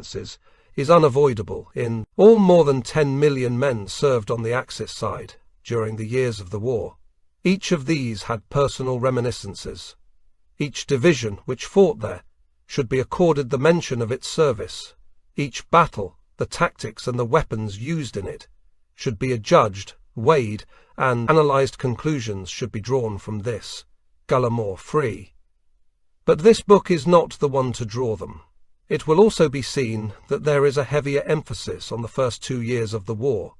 experiences is unavoidable in all more than 10 million men served on the Axis side during the years of the war. Each of these had personal reminiscences. Each division which fought there should be accorded the mention of its service. Each battle, the tactics and the weapons used in it, should be adjudged, weighed, and analysed. Conclusions should be drawn from this, Gallimore free. But this book is not the one to draw them. It will also be seen that there is a heavier emphasis on the first 2 years of the war.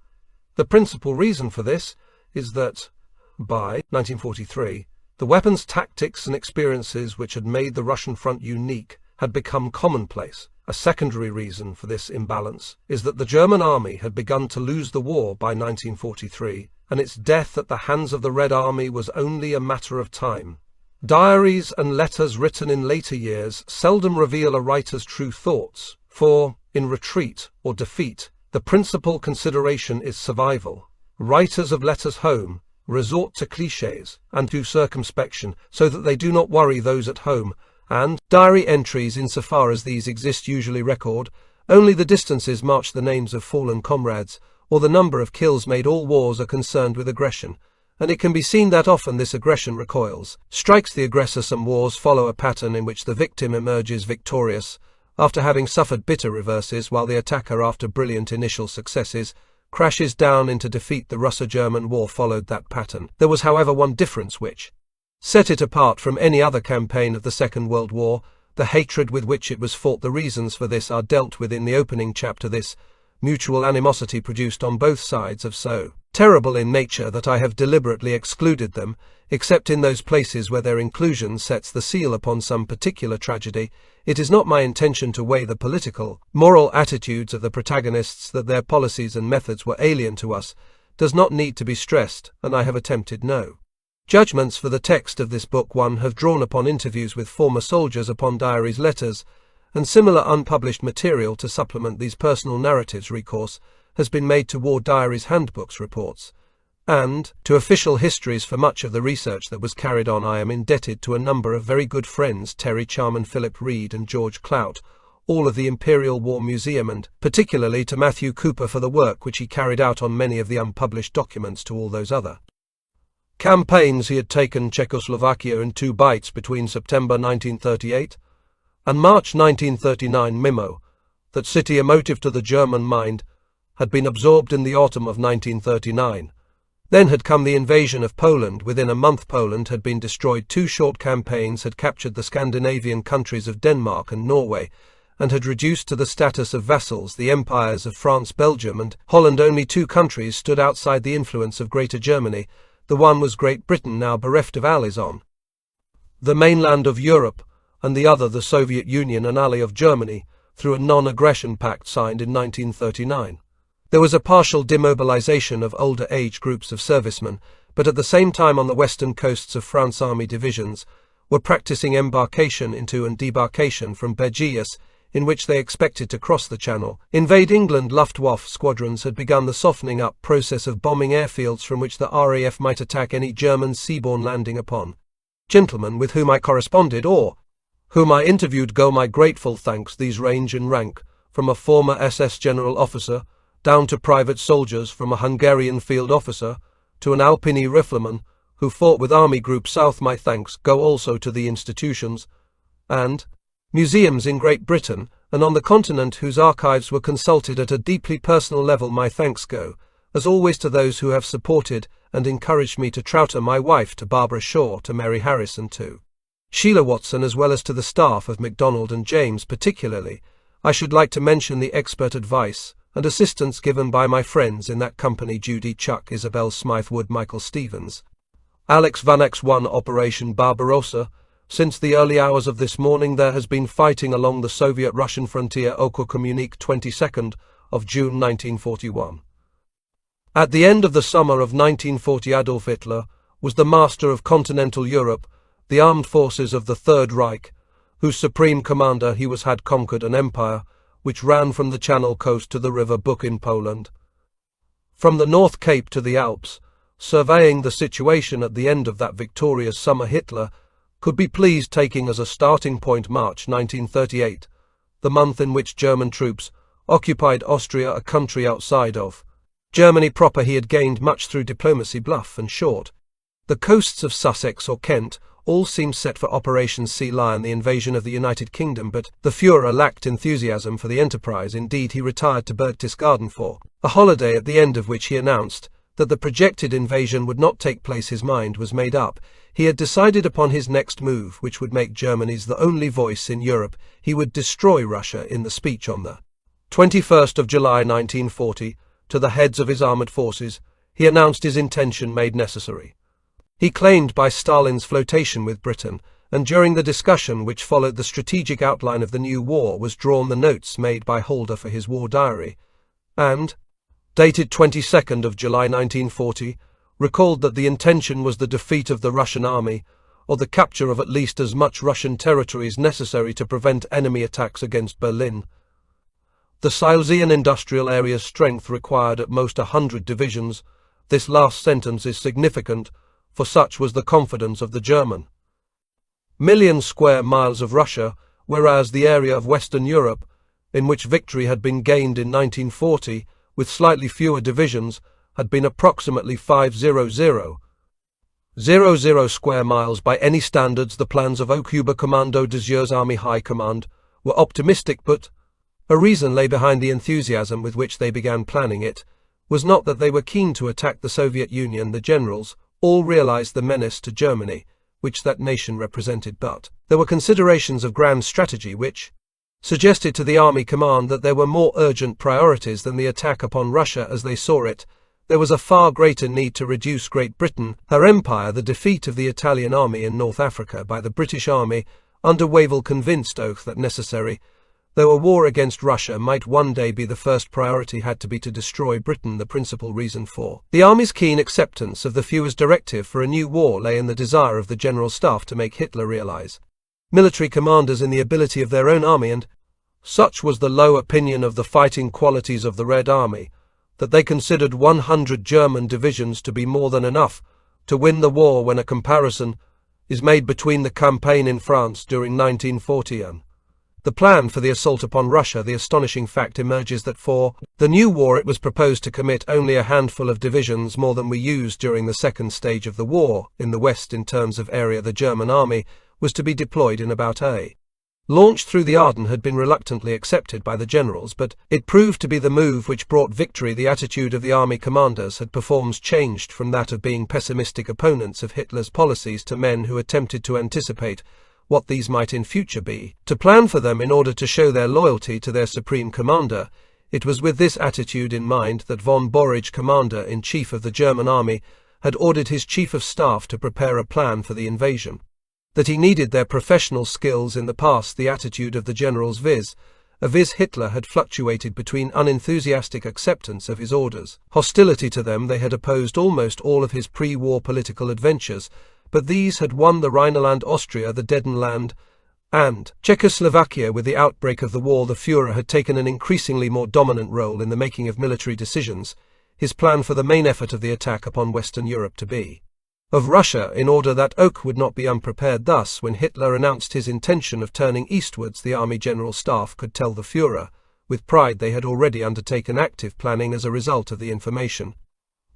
The principal reason for this is that, by 1943, the weapons, tactics and experiences which had made the Russian front unique had become commonplace. A secondary reason for this imbalance is that the German army had begun to lose the war by 1943, and its death at the hands of the Red Army was only a matter of time. Diaries and letters written in later years seldom reveal a writer's true thoughts, for, in retreat or defeat, the principal consideration is survival. Writers of letters home resort to clichés and to circumspection so that they do not worry those at home, and diary entries, insofar as these exist, usually record only the distances marched, the names of fallen comrades, or the number of kills made. All wars are concerned with aggression, and it can be seen that often this aggression recoils, strikes the aggressor. Some wars follow a pattern in which the victim emerges victorious after having suffered bitter reverses, while the attacker, after brilliant initial successes, crashes down into defeat. The Russo-German War followed that pattern. There was, however, one difference which set it apart from any other campaign of the Second World War: the hatred with which it was fought. The reasons for this are dealt with in the opening chapter. This mutual animosity produced on both sides of so terrible in nature that I have deliberately excluded them, except in those places where their inclusion sets the seal upon some particular tragedy. It is not my intention to weigh the political, moral attitudes of the protagonists. That their policies and methods were alien to us does not need to be stressed, and I have attempted no judgments for the text of this book. One have drawn upon interviews with former soldiers, upon diaries, letters, and similar unpublished material to supplement these personal narratives. Recourse has been made to war diaries, handbooks, reports, and to official histories. For much of the research that was carried on I am indebted to a number of very good friends: Terry Charman, Philip Reed and George Clout, all of the Imperial War Museum, and particularly to Matthew Cooper for the work which he carried out on many of the unpublished documents. To all those other campaigns he had taken Czechoslovakia in 2 bites between September 1938 and March 1939. Memo: that city, emotive to the German mind, had been absorbed in the autumn of 1939. Then had come the invasion of Poland. Within a month Poland had been destroyed. 2 short campaigns had captured the Scandinavian countries of Denmark and Norway, and had reduced to the status of vassals the empires of France, Belgium and Holland. Only 2 countries stood outside the influence of Greater Germany. The one was Great Britain, now bereft of allies on the mainland of Europe, and the other the Soviet Union, an ally of Germany, through a non-aggression pact signed in 1939. There was a partial demobilization of older age groups of servicemen, but at the same time on the western coasts of France army divisions were practicing embarkation into and debarkation from Begias, in which they expected to cross the Channel, invade England. Luftwaffe squadrons had begun the softening up process of bombing airfields from which the RAF might attack any German seaborne landing upon. Gentlemen with whom I corresponded, or whom I interviewed, go my grateful thanks. These range in rank from a former SS general officer down to private soldiers, from a Hungarian field officer to an Alpini rifleman who fought with Army Group South. My thanks go also to the institutions and museums in Great Britain and on the continent whose archives were consulted at a deeply personal level. My thanks go, as always, to those who have supported and encouraged me, to Trouter, my wife, to Barbara Shaw, to Mary Harrison, to Sheila Watson, as well as to the staff of MacDonald and James. Particularly, I should like to mention the expert advice and assistance given by my friends in that company: Judy Chuck, Isabel Smythe Wood, Michael Stevens, Alex Vanex. 1. Operation Barbarossa. Since the early hours of this morning there has been fighting along the Soviet-Russian frontier. Okokommunik, 22nd of June 1941. At the end of the summer of 1940 Adolf Hitler was the master of continental Europe, the armed forces of the Third Reich, whose supreme commander he was, had conquered an empire which ran from the Channel coast to the River Buk in Poland. From the North Cape to the Alps, surveying the situation at the end of that victorious summer, Hitler could be pleased taking as a starting point March 1938, the month in which German troops occupied Austria, a country outside of Germany proper. He had gained much through diplomacy, bluff and short. The coasts of Sussex or Kent all seemed set for Operation Sea Lion, the invasion of the United Kingdom, but the Führer lacked enthusiasm for the enterprise. Indeed, he retired to Berchtesgaden for a holiday, at the end of which he announced that the projected invasion would not take place. His mind was made up. He had decided upon his next move, which would make Germany's the only voice in Europe. He would destroy Russia. In the speech on the 21st of July 1940, to the heads of his armoured forces, he announced his intention made necessary. He claimed by Stalin's flotation with Britain, and during the discussion which followed the strategic outline of the new war was drawn the notes made by Holder for his war diary, and, dated 22nd of July 1940, recalled that the intention was the defeat of the Russian army, or the capture of at least as much Russian territory as necessary to prevent enemy attacks against Berlin. The Silesian industrial area's strength required at most 100 divisions. This last sentence is significant, for such was the confidence of the German million square miles of Russia, whereas the area of Western Europe, in which victory had been gained in 1940, with slightly fewer divisions, had been approximately 500,000 square miles by any standards. The plans of Oberkommando des Heeres Army High Command were optimistic, but a reason lay behind the enthusiasm with which they began planning it was not that they were keen to attack the Soviet Union. The generals all realized the menace to Germany, which that nation represented, but there were considerations of grand strategy which suggested to the Army Command that there were more urgent priorities than the attack upon Russia. As they saw it, there was a far greater need to reduce Great Britain, her empire. The defeat of the Italian army in North Africa by the British army under Wavell convinced Oath that necessary, though a war against Russia might one day be the first priority, had to be to destroy Britain. The principal reason for the army's keen acceptance of the Führer's directive for a new war lay in the desire of the General Staff to make Hitler realize military commanders in the ability of their own army, and such was the low opinion of the fighting qualities of the Red Army that they considered 100 German divisions to be more than enough to win the war. When a comparison is made between the campaign in France during 1940 and the plan for the assault upon Russia, the astonishing fact emerges that for the new war it was proposed to commit only a handful of divisions more than we used during the second stage of the war. In the West, in terms of area, the German army was to be deployed in about a launch through the Ardennes had been reluctantly accepted by the generals, but it proved to be the move which brought victory. The attitude of the army commanders had performed changed from that of being pessimistic opponents of Hitler's policies to men who attempted to anticipate what these might in future be, to plan for them in order to show their loyalty to their supreme commander. It was with this attitude in mind that von Borage, commander-in-chief of the German army, had ordered his chief of staff to prepare a plan for the invasion. That he needed their professional skills in the past. The attitude of the generals viz. Hitler had fluctuated between unenthusiastic acceptance of his orders, hostility to them. They had opposed almost all of his pre-war political adventures, but these had won the Rhineland, Austria, the Dedenland, and Czechoslovakia. With the outbreak of the war, the Führer had taken an increasingly more dominant role in the making of military decisions. His plan for the main effort of the attack upon Western Europe to be of Russia, in order that Oak would not be unprepared. Thus, when Hitler announced his intention of turning eastwards, the Army General Staff could tell the Führer with pride they had already undertaken active planning as a result of the information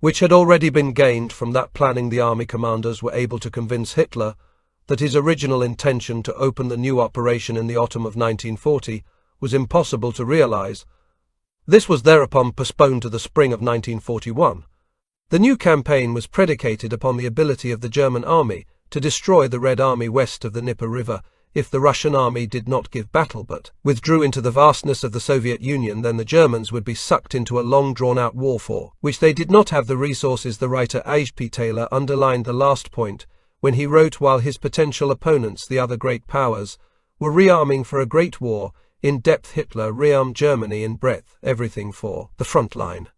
which had already been gained from that planning. The army commanders were able to convince Hitler that his original intention to open the new operation in the autumn of 1940 was impossible to realize. This was thereupon postponed to the spring of 1941. The new campaign was predicated upon the ability of the German army to destroy the Red Army west of the Dnieper River. If the Russian army did not give battle but withdrew into the vastness of the Soviet Union, then the Germans would be sucked into a long drawn-out war for which they did not have the resources. The writer H.P. Taylor underlined the last point when he wrote, while his potential opponents, the other great powers, were rearming for a great war, in depth Hitler rearmed Germany, in breadth everything for the front line,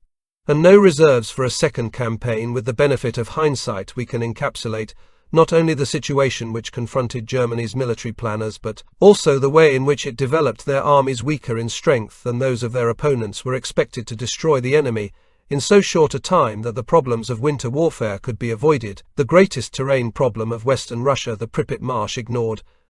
and no reserves for a second campaign. With the benefit of hindsight, we can encapsulate not only the situation which confronted Germany's military planners, but also the way in which it developed. Their armies, weaker in strength than those of their opponents, were expected to destroy the enemy in so short a time that the problems of winter warfare could be avoided. The greatest terrain problem of Western Russia, the Pripyat Marsh, ignored